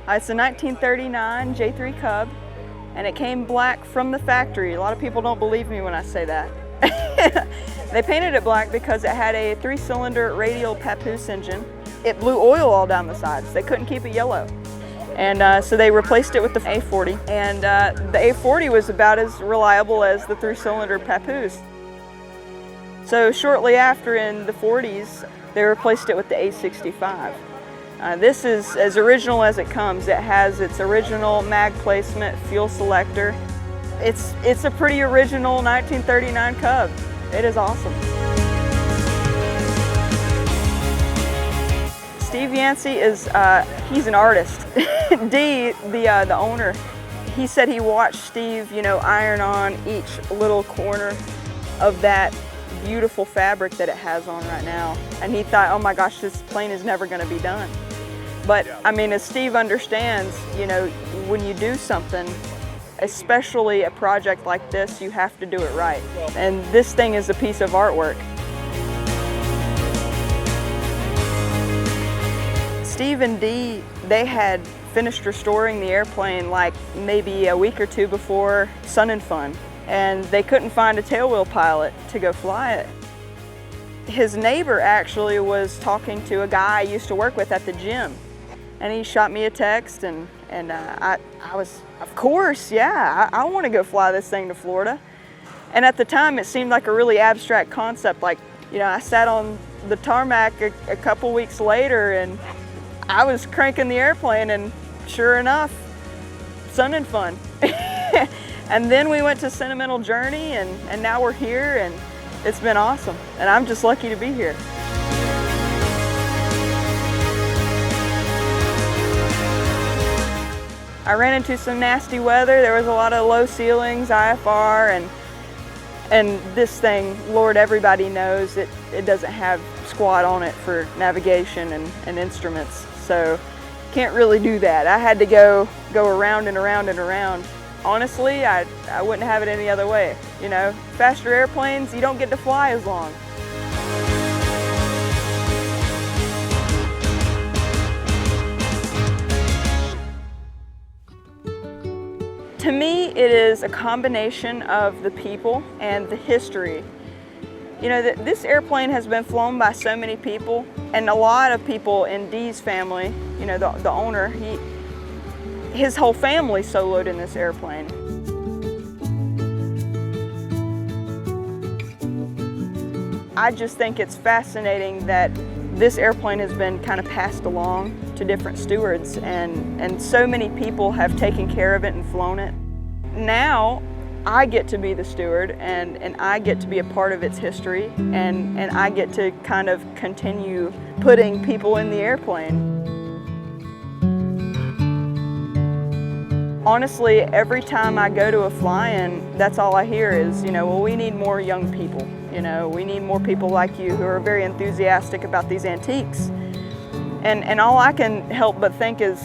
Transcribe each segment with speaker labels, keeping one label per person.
Speaker 1: It's a 1939 J3 Cub, and it came black from the factory. A lot of people don't believe me when I say that. They painted it black because it had a 3-cylinder radial papoose engine. It blew oil all down the sides. They couldn't keep it yellow. And so they replaced it with the A40. And the A40 was about as reliable as the 3-cylinder papoose. So shortly after, in the 40s, they replaced it with the A65. This is as original as it comes. It has its original mag placement, fuel selector. It's a pretty original 1939 Cub. It is awesome. Steve Yancey is, he's an artist. Dee, the owner, he said he watched Steve, iron on each little corner of that beautiful fabric that it has on right now. And he thought, oh my gosh, this plane is never gonna be done. But I mean, as Steve understands, when you do something, especially a project like this, you have to do it right. And this thing is a piece of artwork. Steve and Dee, they had finished restoring the airplane like maybe a week or two before Sun and Fun, and they couldn't find a tailwheel pilot to go fly it. His neighbor actually was talking to a guy I used to work with at the gym, and he shot me a text, and I was, of course, yeah, I want to go fly this thing to Florida. And at the time, it seemed like a really abstract concept. Like, I sat on the tarmac a couple weeks later, and I was cranking the airplane, and sure enough, Sun and Fun. And then we went to Sentimental Journey, and now we're here, and it's been awesome. And I'm just lucky to be here. I ran into some nasty weather. There was a lot of low ceilings, IFR, and this thing, Lord, everybody knows it doesn't have squat on it for navigation and instruments. So can't really do that. I had to go around and around and around. Honestly, I wouldn't have it any other way. Faster airplanes, you don't get to fly as long. To me, it is a combination of the people and the history. This airplane has been flown by so many people, and a lot of people in Dee's family, the owner, his whole family soloed in this airplane. I just think it's fascinating that this airplane has been kind of passed along to different stewards, and so many people have taken care of it and flown it. Now I get to be the steward, and I get to be a part of its history, and I get to kind of continue putting people in the airplane. Honestly, every time I go to a fly-in, that's all I hear is, well, we need more young people. We need more people like you who are very enthusiastic about these antiques. And all I can help but think is,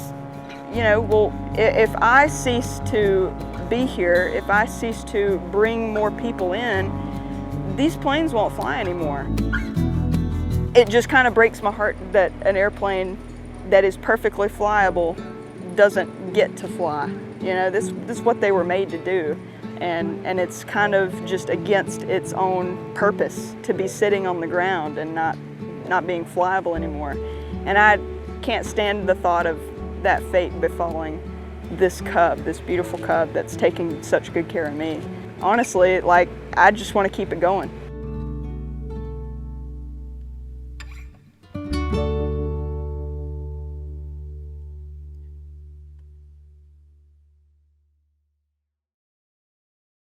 Speaker 1: well, if I cease to be here, if I cease to bring more people in, these planes won't fly anymore. It just kind of breaks my heart that an airplane that is perfectly flyable doesn't get to fly. This is what they were made to do. And it's kind of just against its own purpose to be sitting on the ground and not being flyable anymore. And I can't stand the thought of that fate befalling this Cub, this beautiful Cub that's taking such good care of me. Honestly, I just want to keep it going.